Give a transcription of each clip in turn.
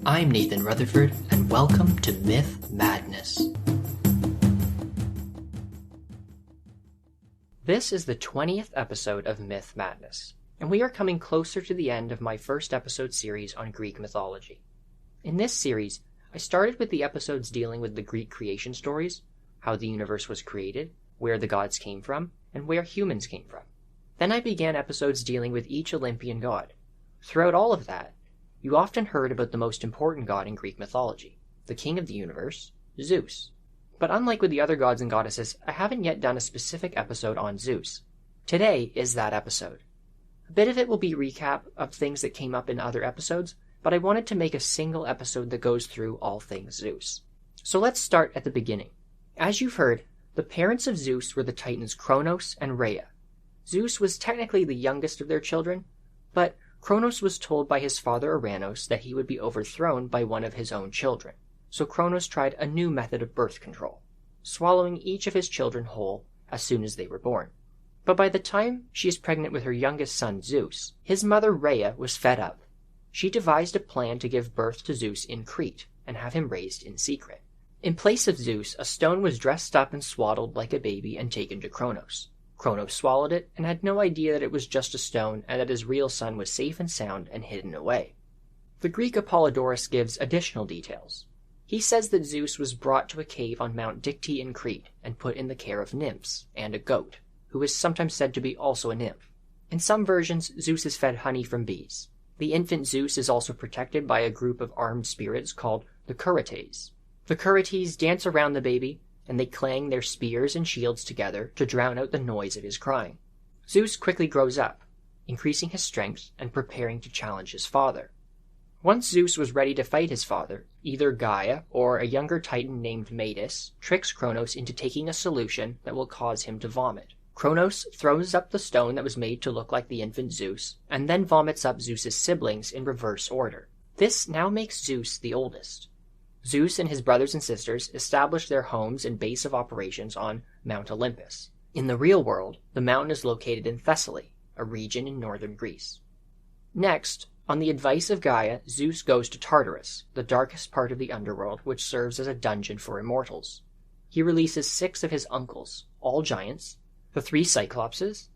I'm Nathan Rutherford, and welcome to Myth Madness. This is the 20th episode of Myth Madness, and we are coming closer to the end of my first episode series on Greek mythology. In this series, I started with the episodes dealing with the Greek creation stories, how the universe was created, where the gods came from, and where humans came from. Then I began episodes dealing with each Olympian god. Throughout all of that, you often heard about the most important god in Greek mythology, the king of the universe, Zeus. But unlike with the other gods and goddesses, I haven't yet done a specific episode on Zeus. Today is that episode. A bit of it will be recap of things that came up in other episodes, but I wanted to make a single episode that goes through all things Zeus. So let's start at the beginning. As you've heard, the parents of Zeus were the titans Kronos and Rhea. Zeus was technically the youngest of their children, but Kronos was told by his father Uranos that he would be overthrown by one of his own children, so Kronos tried a new method of birth control, swallowing each of his children whole as soon as they were born. But by the time she is pregnant with her youngest son Zeus, his mother Rhea was fed up. She devised a plan to give birth to Zeus in Crete and have him raised in secret. In place of Zeus, a stone was dressed up and swaddled like a baby and taken to Kronos. Kronos swallowed it and had no idea that it was just a stone and that his real son was safe and sound and hidden away. The Greek Apollodorus gives additional details. He says that Zeus was brought to a cave on Mount Dicte in Crete and put in the care of nymphs and a goat, who is sometimes said to be also a nymph. In some versions, Zeus is fed honey from bees. The infant Zeus is also protected by a group of armed spirits called the Curetes. The Curetes dance around the baby, and they clang their spears and shields together to drown out the noise of his crying. Zeus quickly grows up, increasing his strength and preparing to challenge his father. Once Zeus was ready to fight his father, either Gaia or a younger titan named Metis tricks Kronos into taking a solution that will cause him to vomit. Kronos throws up the stone that was made to look like the infant Zeus, and then vomits up Zeus's siblings in reverse order. This now makes Zeus the oldest. Zeus and his brothers and sisters established their homes and base of operations on Mount Olympus. In the real world, the mountain is located in Thessaly, a region in northern Greece. Next, on the advice of Gaia, Zeus goes to Tartarus, the darkest part of the underworld, which serves as a dungeon for immortals. He releases 6 of his uncles, all giants, the 3 Cyclopses,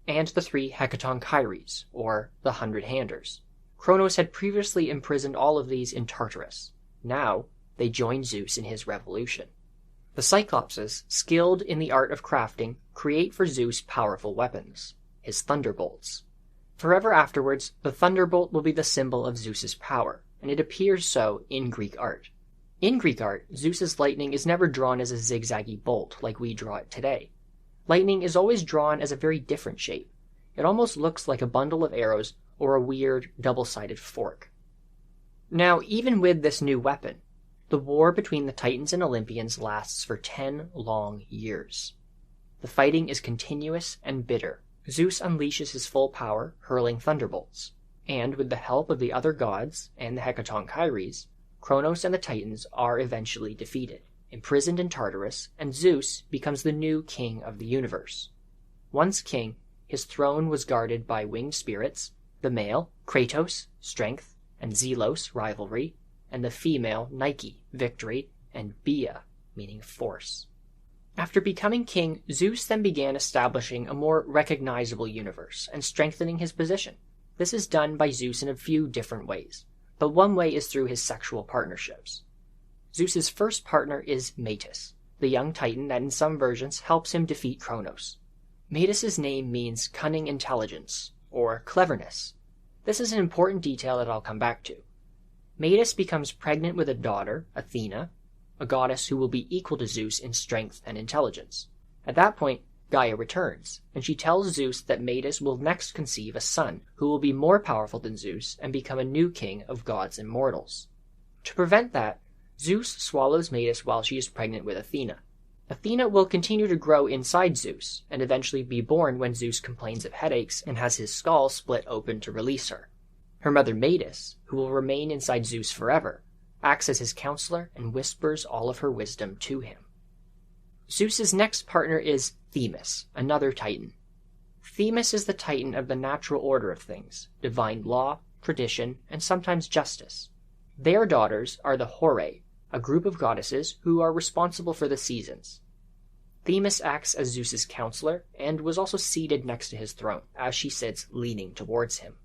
and the 3 Hecatonchires, or the 100-handers. Kronos had previously imprisoned all of these in Tartarus. Now, they join Zeus in his revolution. The Cyclopses, skilled in the art of crafting, create for Zeus powerful weapons, his thunderbolts. Forever afterwards, the thunderbolt will be the symbol of Zeus's power, and it appears so in Greek art. In Greek art, Zeus's lightning is never drawn as a zigzaggy bolt like we draw it today. Lightning is always drawn as a very different shape. It almost looks like a bundle of arrows or a weird double-sided fork. Now, even with this new weapon, the war between the Titans and Olympians lasts for 10 long years. The fighting is continuous and bitter. Zeus unleashes his full power, hurling thunderbolts, and with the help of the other gods and the Hecatonchires, Kronos and the Titans are eventually defeated, imprisoned in Tartarus, and Zeus becomes the new king of the universe. Once king, his throne was guarded by winged spirits, the male, Kratos, strength, and Zelos, rivalry, and the female, Nike, victory, and Bia, meaning force. After becoming king, Zeus then began establishing a more recognizable universe and strengthening his position. This is done by Zeus in a few different ways, but one way is through his sexual partnerships. Zeus's first partner is Metis, the young titan that in some versions helps him defeat Kronos. Metis's name means cunning intelligence, or cleverness. This is an important detail that I'll come back to. Metis becomes pregnant with a daughter, Athena, a goddess who will be equal to Zeus in strength and intelligence. At that point, Gaia returns, and she tells Zeus that Metis will next conceive a son who will be more powerful than Zeus and become a new king of gods and mortals. To prevent that, Zeus swallows Metis while she is pregnant with Athena. Athena will continue to grow inside Zeus, and eventually be born when Zeus complains of headaches and has his skull split open to release her. Her mother Metis, who will remain inside Zeus forever, acts as his counselor and whispers all of her wisdom to him. Zeus's next partner is Themis, another titan. Themis is the titan of the natural order of things, divine law, tradition, and sometimes justice. Their daughters are the Horae, a group of goddesses who are responsible for the seasons. Themis acts as Zeus's counselor and was also seated next to his throne, as she sits leaning towards him.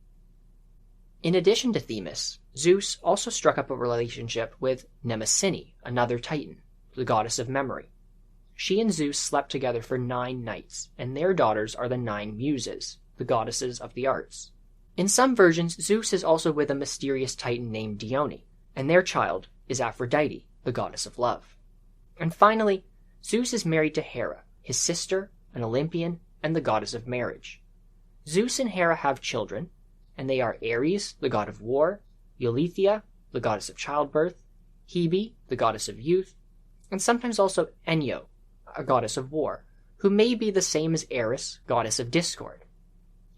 In addition to Themis, Zeus also struck up a relationship with Mnemosyne, another Titan, the goddess of memory. She and Zeus slept together for 9 nights, and their daughters are the 9 Muses, the goddesses of the arts. In some versions, Zeus is also with a mysterious Titan named Dione, and their child is Aphrodite, the goddess of love. And finally, Zeus is married to Hera, his sister, an Olympian, and the goddess of marriage. Zeus and Hera have children, and they are Ares, the god of war, Eileithyia, the goddess of childbirth, Hebe, the goddess of youth, and sometimes also Enyo, a goddess of war, who may be the same as Eris, goddess of discord.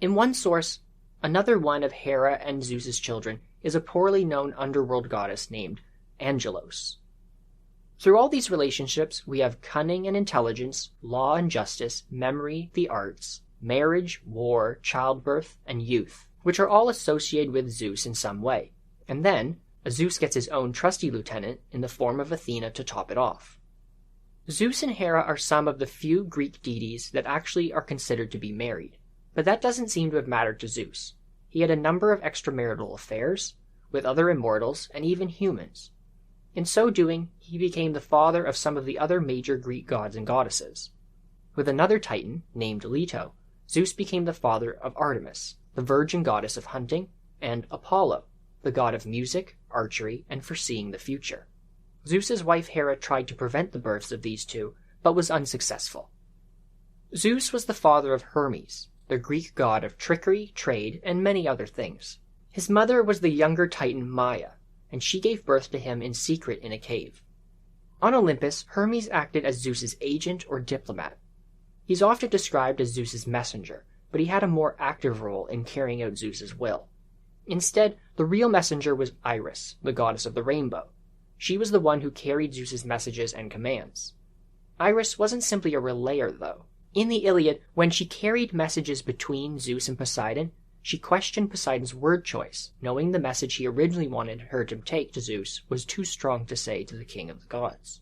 In one source, another one of Hera and Zeus's children is a poorly known underworld goddess named Angelos. Through all these relationships, we have cunning and intelligence, law and justice, memory, the arts, marriage, war, childbirth, and youth, which are all associated with Zeus in some way. And then, Zeus gets his own trusty lieutenant in the form of Athena to top it off. Zeus and Hera are some of the few Greek deities that actually are considered to be married, but that doesn't seem to have mattered to Zeus. He had a number of extramarital affairs with other immortals and even humans. In so doing, he became the father of some of the other major Greek gods and goddesses. With another Titan, named Leto, Zeus became the father of Artemis, the virgin goddess of hunting, and Apollo, the god of music, archery, and foreseeing the future. Zeus's wife Hera tried to prevent the births of these two, but was unsuccessful. Zeus was the father of Hermes, the Greek god of trickery, trade, and many other things. His mother was the younger Titan Maia, and she gave birth to him in secret in a cave. On Olympus, Hermes acted as Zeus's agent or diplomat. He's often described as Zeus's messenger, but he had a more active role in carrying out Zeus's will. Instead, the real messenger was Iris, the goddess of the rainbow. She was the one who carried Zeus's messages and commands. Iris wasn't simply a relayer, though. In the Iliad, when she carried messages between Zeus and Poseidon, she questioned Poseidon's word choice, knowing the message he originally wanted her to take to Zeus was too strong to say to the king of the gods.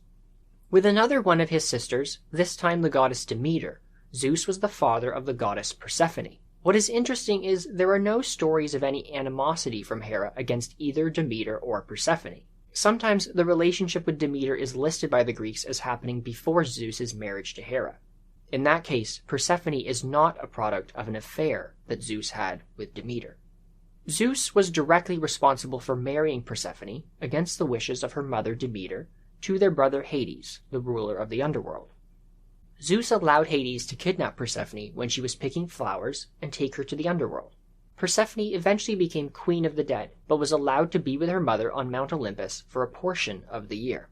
With another one of his sisters, this time the goddess Demeter, Zeus was the father of the goddess Persephone. What is interesting is there are no stories of any animosity from Hera against either Demeter or Persephone. Sometimes the relationship with Demeter is listed by the Greeks as happening before Zeus's marriage to Hera. In that case, Persephone is not a product of an affair that Zeus had with Demeter. Zeus was directly responsible for marrying Persephone, against the wishes of her mother Demeter, to their brother Hades, the ruler of the underworld. Zeus allowed Hades to kidnap Persephone when she was picking flowers and take her to the underworld. Persephone eventually became queen of the dead, but was allowed to be with her mother on Mount Olympus for a portion of the year.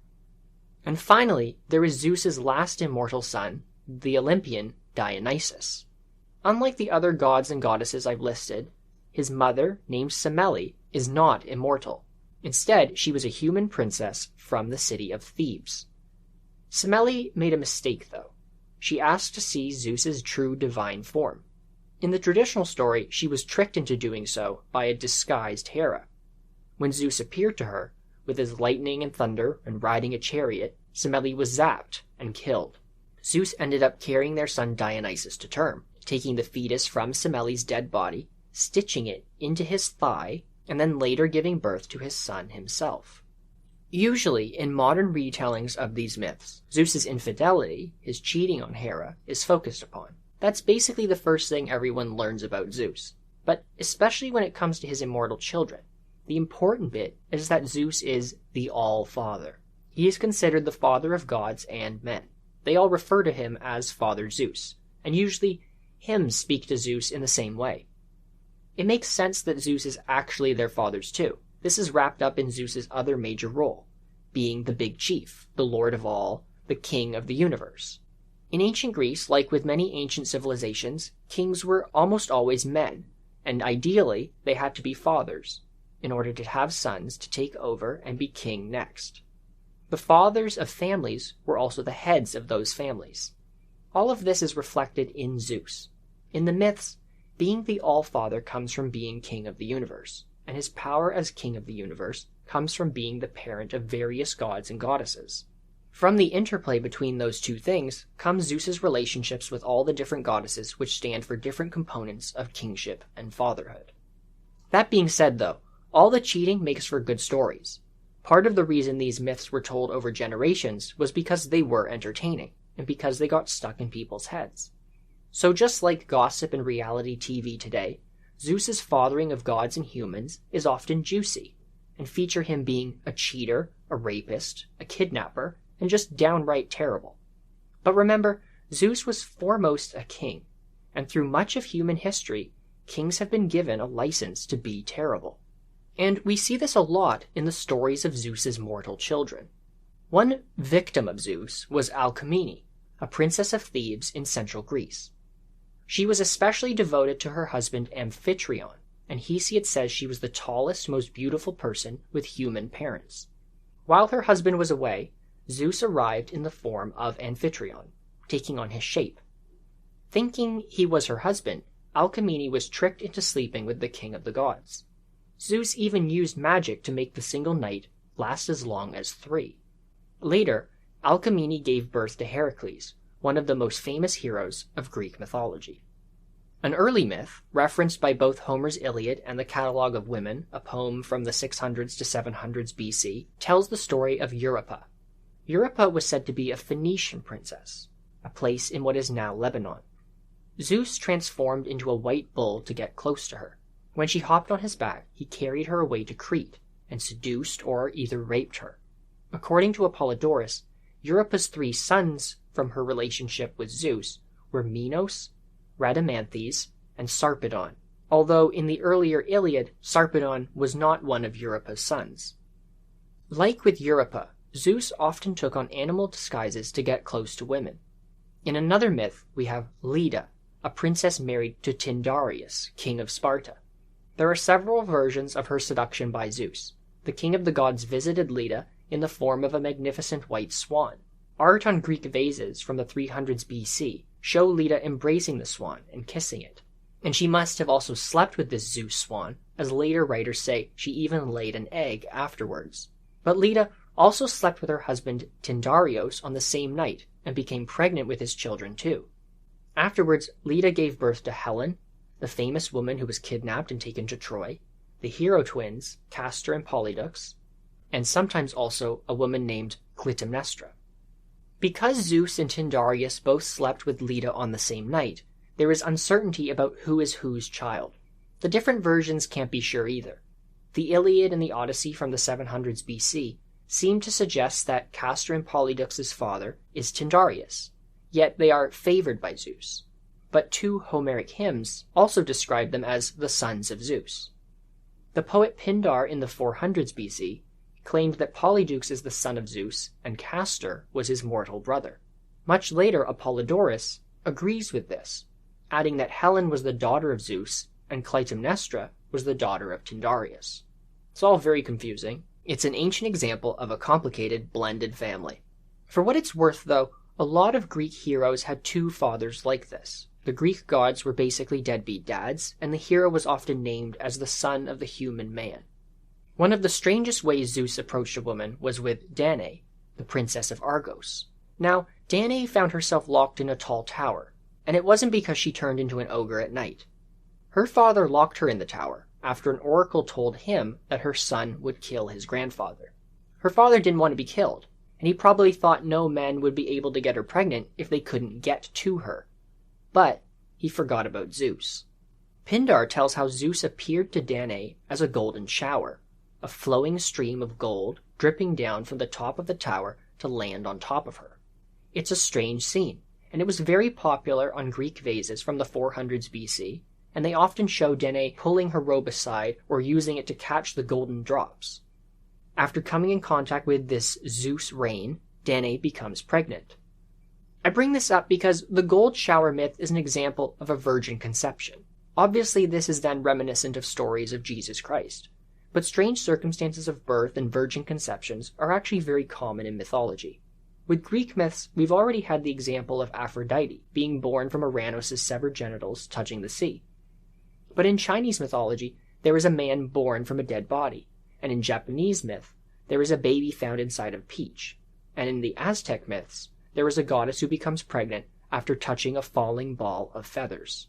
And finally, there is Zeus's last immortal son, the Olympian Dionysus. Unlike the other gods and goddesses I've listed, his mother, named Semele, is not immortal. Instead, she was a human princess from the city of Thebes. Semele made a mistake, though. She asked to see Zeus's true divine form. In the traditional story, she was tricked into doing so by a disguised Hera. When Zeus appeared to her, with his lightning and thunder and riding a chariot, Semele was zapped and killed. Zeus ended up carrying their son Dionysus to term, taking the fetus from Semele's dead body, stitching it into his thigh, and then later giving birth to his son himself. Usually, in modern retellings of these myths, Zeus's infidelity, his cheating on Hera, is focused upon. That's basically the first thing everyone learns about Zeus. But especially when it comes to his immortal children, the important bit is that Zeus is the All-Father. He is considered the father of gods and men. They all refer to him as Father Zeus, and usually hymns speak to Zeus in the same way. It makes sense that Zeus is actually their fathers too. This is wrapped up in Zeus's other major role, being the big chief, the lord of all, the king of the universe. In ancient Greece, like with many ancient civilizations, kings were almost always men, and ideally they had to be fathers, in order to have sons to take over and be king next. The fathers of families were also the heads of those families. All of this is reflected in Zeus. In the myths, being the All-Father comes from being king of the universe, and his power as king of the universe comes from being the parent of various gods and goddesses. From the interplay between those two things comes Zeus's relationships with all the different goddesses which stand for different components of kingship and fatherhood. That being said, though, all the cheating makes for good stories. Part of the reason these myths were told over generations was because they were entertaining, and because they got stuck in people's heads. So just like gossip and reality TV today, Zeus's fathering of gods and humans is often juicy, and feature him being a cheater, a rapist, a kidnapper, and just downright terrible. But remember, Zeus was foremost a king, and through much of human history, kings have been given a license to be terrible. And we see this a lot in the stories of Zeus's mortal children. One victim of Zeus was Alcmene, a princess of Thebes in central Greece. She was especially devoted to her husband Amphitryon, and Hesiod says she was the tallest, most beautiful person with human parents. While her husband was away, Zeus arrived in the form of Amphitryon, taking on his shape. Thinking he was her husband, Alcmene was tricked into sleeping with the king of the gods. Zeus even used magic to make the single night last as long as 3. Later, Alcmene gave birth to Heracles, one of the most famous heroes of Greek mythology. An early myth, referenced by both Homer's Iliad and the Catalogue of Women, a poem from the 600s to 700s BC, tells the story of Europa. Europa was said to be a Phoenician princess, a place in what is now Lebanon. Zeus transformed into a white bull to get close to her. When she hopped on his back, he carried her away to Crete, and seduced or either raped her. According to Apollodorus, Europa's 3 sons from her relationship with Zeus were Minos, Rhadamanthys, and Sarpedon, although in the earlier Iliad, Sarpedon was not one of Europa's sons. Like with Europa, Zeus often took on animal disguises to get close to women. In another myth, we have Leda, a princess married to Tyndareus, king of Sparta. There are several versions of her seduction by Zeus. The king of the gods visited Leda in the form of a magnificent white swan. Art on Greek vases from the 300s BC show Leda embracing the swan and kissing it. And she must have also slept with this Zeus swan, as later writers say she even laid an egg afterwards. But Leda also slept with her husband Tyndareus on the same night, and became pregnant with his children too. Afterwards, Leda gave birth to Helen, the famous woman who was kidnapped and taken to Troy, the hero twins, Castor and Polydox, and sometimes also a woman named Clytemnestra. Because Zeus and Tyndareus both slept with Leda on the same night, there is uncertainty about who is whose child. The different versions can't be sure either. The Iliad and the Odyssey from the 700s BC seem to suggest that Castor and Polydox's father is Tyndareus, yet they are favored by Zeus. But 2 Homeric hymns also describe them as the sons of Zeus. The poet Pindar in the 400s BC claimed that Polydeuces is the son of Zeus and Castor was his mortal brother. Much later, Apollodorus agrees with this, adding that Helen was the daughter of Zeus and Clytemnestra was the daughter of Tyndareus. It's all very confusing. It's an ancient example of a complicated blended family. For what it's worth, though, a lot of Greek heroes had 2 fathers like this. The Greek gods were basically deadbeat dads, and the hero was often named as the son of the human man. One of the strangest ways Zeus approached a woman was with Danae, the princess of Argos. Now, Danae found herself locked in a tall tower, and it wasn't because she turned into an ogre at night. Her father locked her in the tower after an oracle told him that her son would kill his grandfather. Her father didn't want to be killed, and he probably thought no men would be able to get her pregnant if they couldn't get to her. But he forgot about Zeus. Pindar tells how Zeus appeared to Danae as a golden shower, a flowing stream of gold dripping down from the top of the tower to land on top of her. It's a strange scene, and it was very popular on Greek vases from the 400s BC, and they often show Danae pulling her robe aside or using it to catch the golden drops. After coming in contact with this Zeus rain, Danae becomes pregnant. I bring this up because the gold shower myth is an example of a virgin conception. Obviously, this is then reminiscent of stories of Jesus Christ, but strange circumstances of birth and virgin conceptions are actually very common in mythology. With Greek myths, we've already had the example of Aphrodite being born from Uranus' severed genitals touching the sea. But in Chinese mythology, there is a man born from a dead body, and in Japanese myth, there is a baby found inside of Peach, and in the Aztec myths, there is a goddess who becomes pregnant after touching a falling ball of feathers.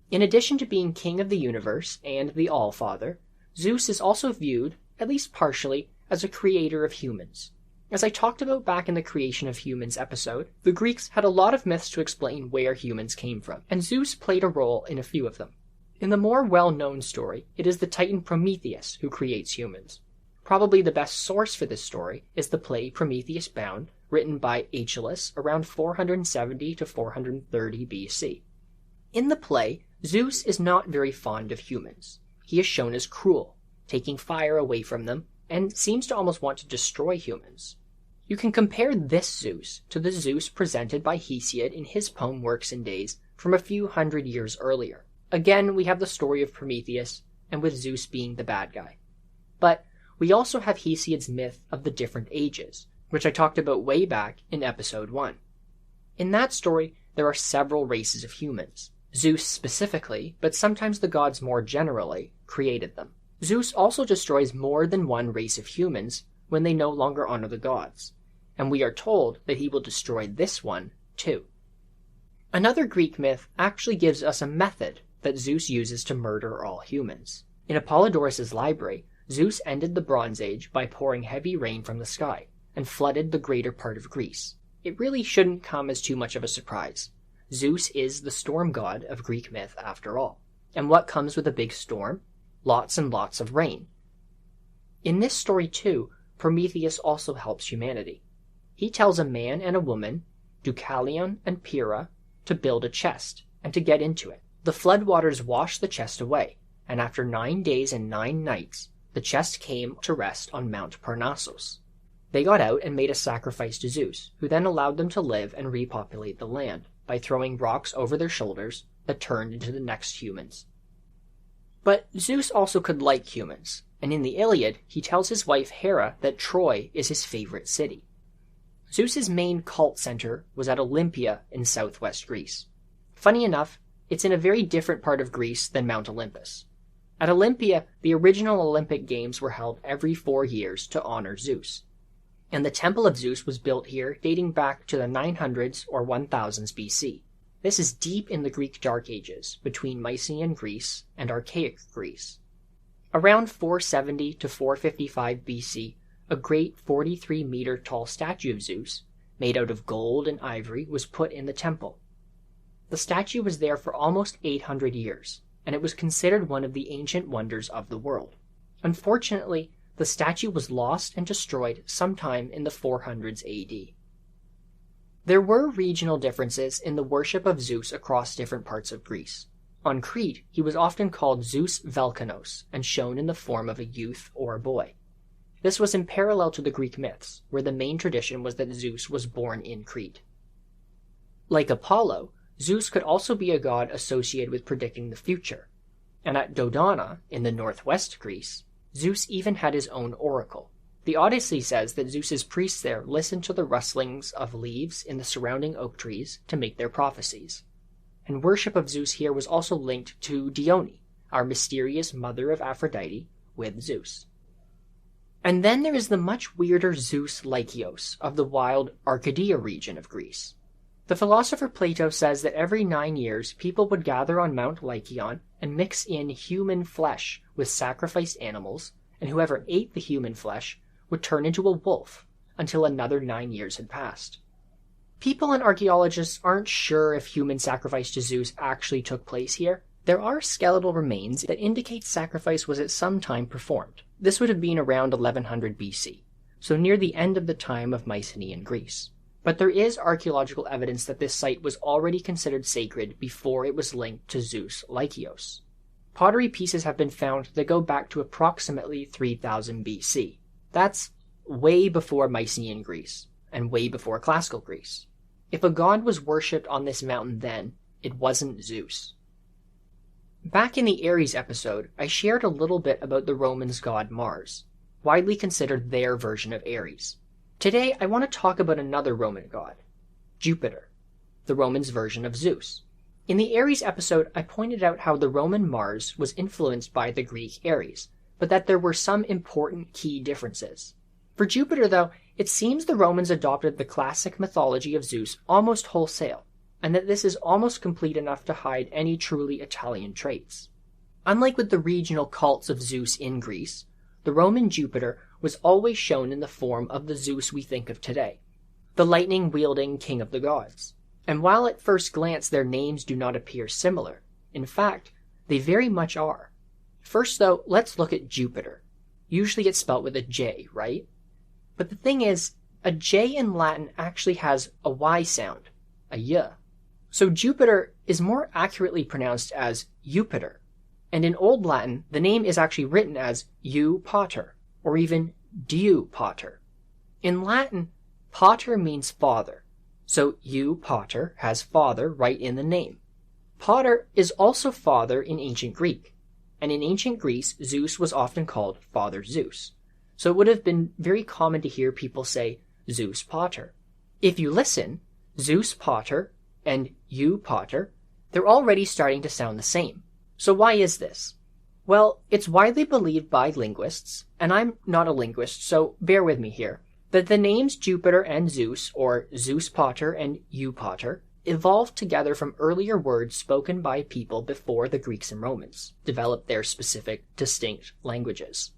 In addition to being king of the universe and the All-Father, Zeus is also viewed, at least partially, as a creator of humans. As I talked about back in the Creation of Humans episode, the Greeks had a lot of myths to explain where humans came from, and Zeus played a role in a few of them. In the more well-known story, it is the Titan Prometheus who creates humans. Probably the best source for this story is the play Prometheus Bound, written by Aeschylus around 470 to 430 BC. In the play, Zeus is not very fond of humans. He is shown as cruel, taking fire away from them, and seems to almost want to destroy humans. You can compare this Zeus to the Zeus presented by Hesiod in his poem Works and Days from a few hundred years earlier. Again, we have the story of Prometheus, and with Zeus being the bad guy. But we also have Hesiod's myth of the different ages, which I talked about way back in episode 1. In that story, there are several races of humans. Zeus specifically, but sometimes the gods more generally, created them. Zeus also destroys more than one race of humans when they no longer honor the gods, and we are told that he will destroy this one too. Another Greek myth actually gives us a method that Zeus uses to murder all humans. In Apollodorus' library, Zeus ended the Bronze Age by pouring heavy rain from the sky, and flooded the greater part of Greece. It really shouldn't come as too much of a surprise. Zeus is the storm god of Greek myth after all. And what comes with a big storm? Lots and lots of rain. In this story too, Prometheus also helps humanity. He tells a man and a woman, Deucalion and Pyrrha, to build a chest, and to get into it. The floodwaters washed the chest away, and after 9 days and 9 nights, the chest came to rest on Mount Parnassus. They got out and made a sacrifice to Zeus, who then allowed them to live and repopulate the land by throwing rocks over their shoulders that turned into the next humans. But Zeus also could like humans, and in the Iliad, he tells his wife Hera that Troy is his favorite city. Zeus's main cult center was at Olympia in southwest Greece. Funny enough, it's in a very different part of Greece than Mount Olympus. At Olympia, the original Olympic Games were held every 4 years to honor Zeus. And the Temple of Zeus was built here dating back to the 900s or 1000s BC. This is deep in the Greek Dark Ages, between Mycenaean Greece and Archaic Greece. Around 470 to 455 BC, a great 43-meter tall statue of Zeus, made out of gold and ivory, was put in the temple. The statue was there for almost 800 years, and it was considered one of the ancient wonders of the world. Unfortunately, the statue was lost and destroyed sometime in the 400s AD. There were regional differences in the worship of Zeus across different parts of Greece. On Crete, he was often called Zeus Velkanos and shown in the form of a youth or a boy. This was in parallel to the Greek myths, where the main tradition was that Zeus was born in Crete. Like Apollo, Zeus could also be a god associated with predicting the future, and at Dodona, in the northwest Greece, Zeus even had his own oracle. The Odyssey says that Zeus's priests there listened to the rustlings of leaves in the surrounding oak trees to make their prophecies. And worship of Zeus here was also linked to Dione, our mysterious mother of Aphrodite, with Zeus. And then there is the much weirder Zeus Lykios of the wild Arcadia region of Greece. The philosopher Plato says that every 9 years people would gather on Mount Lycaon and mix in human flesh with sacrificed animals, and whoever ate the human flesh would turn into a wolf until another 9 years had passed. People and archaeologists aren't sure if human sacrifice to Zeus actually took place here. There are skeletal remains that indicate sacrifice was at some time performed. This would have been around 1100 BC, so near the end of the time of Mycenaean Greece. But there is archaeological evidence that this site was already considered sacred before it was linked to Zeus Lykios. Pottery pieces have been found that go back to approximately 3000 BC. That's way before Mycenaean Greece, and way before classical Greece. If a god was worshipped on this mountain then, it wasn't Zeus. Back in the Ares episode, I shared a little bit about the Romans' god Mars, widely considered their version of Ares. Today, I want to talk about another Roman god, Jupiter, the Romans' version of Zeus. In the Ares episode, I pointed out how the Roman Mars was influenced by the Greek Ares, but that there were some important key differences. For Jupiter, though, it seems the Romans adopted the classic mythology of Zeus almost wholesale, and that this is almost complete enough to hide any truly Italian traits. Unlike with the regional cults of Zeus in Greece, the Roman Jupiter was always shown in the form of the Zeus we think of today, the lightning-wielding king of the gods. And while at first glance their names do not appear similar, in fact, they very much are. First, though, let's look at Jupiter. Usually it's spelt with a J, right? But the thing is, a J in Latin actually has a Y sound, a Y. So Jupiter is more accurately pronounced as Jupiter, and in Old Latin, the name is actually written as Ju Pater, or even Diu Pater. In Latin, pater means father, so Ju Pater has father right in the name. Pater is also father in ancient Greek, and in ancient Greece, Zeus was often called Father Zeus, so it would have been very common to hear people say Zeus Pater. If you listen, Zeus Pater and Ju Pater, they're already starting to sound the same. So why is this? Well, it's widely believed by linguists, and I'm not a linguist, so bear with me here, that the names Jupiter and Zeus, or Zeus Pater and Ju Pater, evolved together from earlier words spoken by people before the Greeks and Romans developed their specific, distinct languages.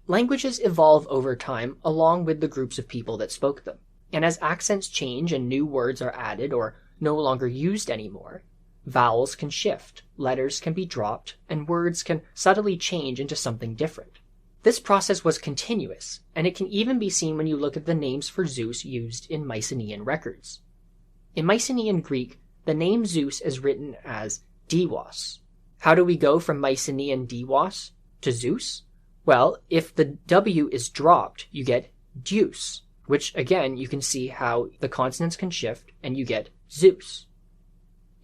Languages evolve over time along with the groups of people that spoke them, and as accents change and new words are added or no longer used anymore, vowels can shift, letters can be dropped, and words can subtly change into something different. This process was continuous, and it can even be seen when you look at the names for Zeus used in Mycenaean records. In Mycenaean Greek, the name Zeus is written as Diwas. How do we go from Mycenaean Diwas to Zeus? Well, if the W is dropped, you get Deus, which again you can see how the consonants can shift and you get Zeus.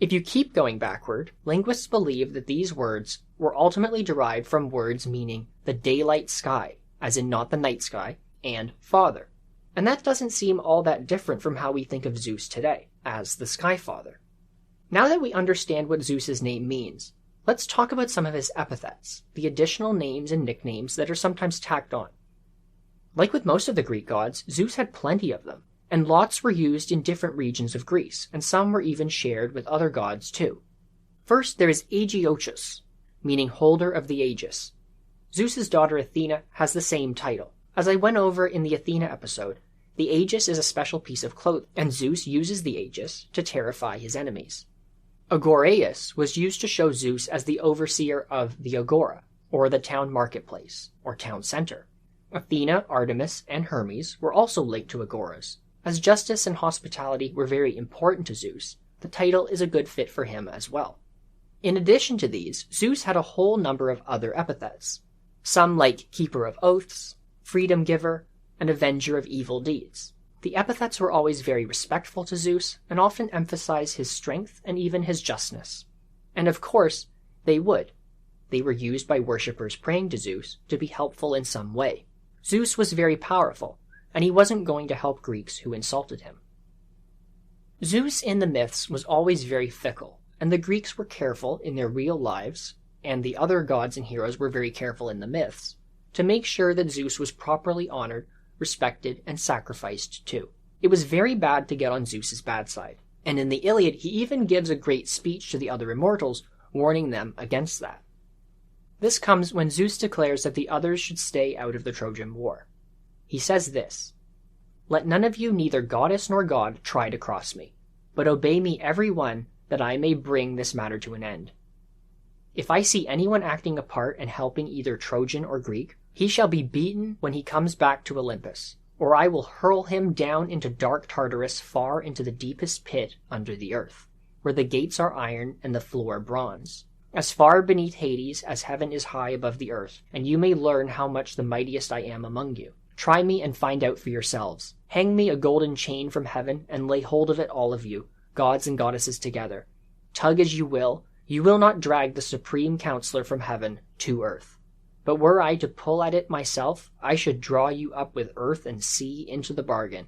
If you keep going backward, linguists believe that these words were ultimately derived from words meaning the daylight sky, as in not the night sky, and father. And that doesn't seem all that different from how we think of Zeus today, as the Sky Father. Now that we understand what Zeus's name means, let's talk about some of his epithets, the additional names and nicknames that are sometimes tacked on. Like with most of the Greek gods, Zeus had plenty of them, and lots were used in different regions of Greece, and some were even shared with other gods too. First, there is Aegiochus, meaning holder of the Aegis. Zeus's daughter Athena has the same title. As I went over in the Athena episode, the Aegis is a special piece of clothing, and Zeus uses the Aegis to terrify his enemies. Agoraeus was used to show Zeus as the overseer of the agora, or the town marketplace, or town center. Athena, Artemis, and Hermes were also linked to agoras. As justice and hospitality were very important to Zeus, the title is a good fit for him as well. In addition to these, Zeus had a whole number of other epithets. Some like Keeper of Oaths, Freedom Giver, and Avenger of Evil Deeds. The epithets were always very respectful to Zeus and often emphasized his strength and even his justness. And of course, they would. They were used by worshippers praying to Zeus to be helpful in some way. Zeus was very powerful, and he wasn't going to help Greeks who insulted him. Zeus in the myths was always very fickle, and the Greeks were careful in their real lives, and the other gods and heroes were very careful in the myths, to make sure that Zeus was properly honored, respected, and sacrificed too. It was very bad to get on Zeus's bad side, and in the Iliad he even gives a great speech to the other immortals, warning them against that. This comes when Zeus declares that the others should stay out of the Trojan War. He says this, "Let none of you, neither goddess nor god, try to cross me, but obey me every one, that I may bring this matter to an end. If I see anyone acting a part and helping either Trojan or Greek, he shall be beaten when he comes back to Olympus, or I will hurl him down into dark Tartarus, far into the deepest pit under the earth, where the gates are iron and the floor bronze, as far beneath Hades as heaven is high above the earth, and you may learn how much the mightiest I am among you. Try me and find out for yourselves. Hang me a golden chain from heaven, and lay hold of it, all of you, gods and goddesses together. Tug as you will not drag the supreme counselor from heaven to earth. But were I to pull at it myself, I should draw you up with earth and sea into the bargain.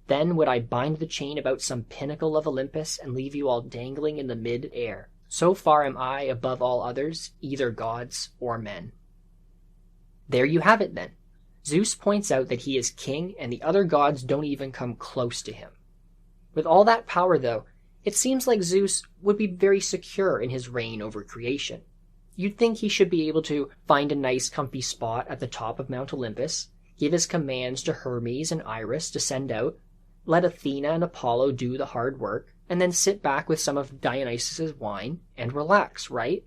Then would I bind the chain about some pinnacle of Olympus and leave you all dangling in the mid-air. So far am I above all others, either gods or men." There you have it then. Zeus points out that he is king and the other gods don't even come close to him. With all that power, though, it seems like Zeus would be very secure in his reign over creation. You'd think he should be able to find a nice comfy spot at the top of Mount Olympus, give his commands to Hermes and Iris to send out, let Athena and Apollo do the hard work, and then sit back with some of Dionysus's wine and relax, right?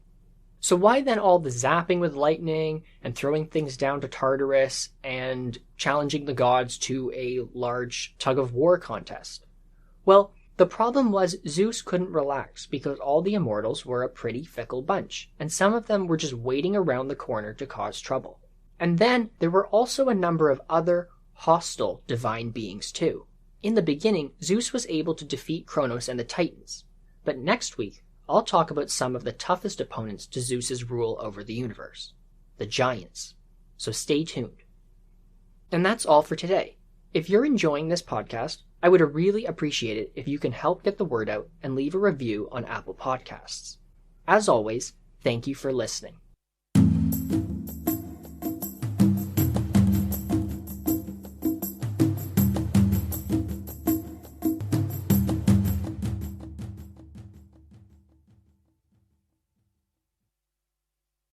So why then all the zapping with lightning and throwing things down to Tartarus and challenging the gods to a large tug-of-war contest? Well, the problem was Zeus couldn't relax because all the immortals were a pretty fickle bunch, and some of them were just waiting around the corner to cause trouble. And then there were also a number of other hostile divine beings too. In the beginning, Zeus was able to defeat Kronos and the Titans, but next week I'll talk about some of the toughest opponents to Zeus's rule over the universe, the giants. So stay tuned. And that's all for today. If you're enjoying this podcast, I would really appreciate it if you can help get the word out and leave a review on Apple Podcasts. As always, thank you for listening.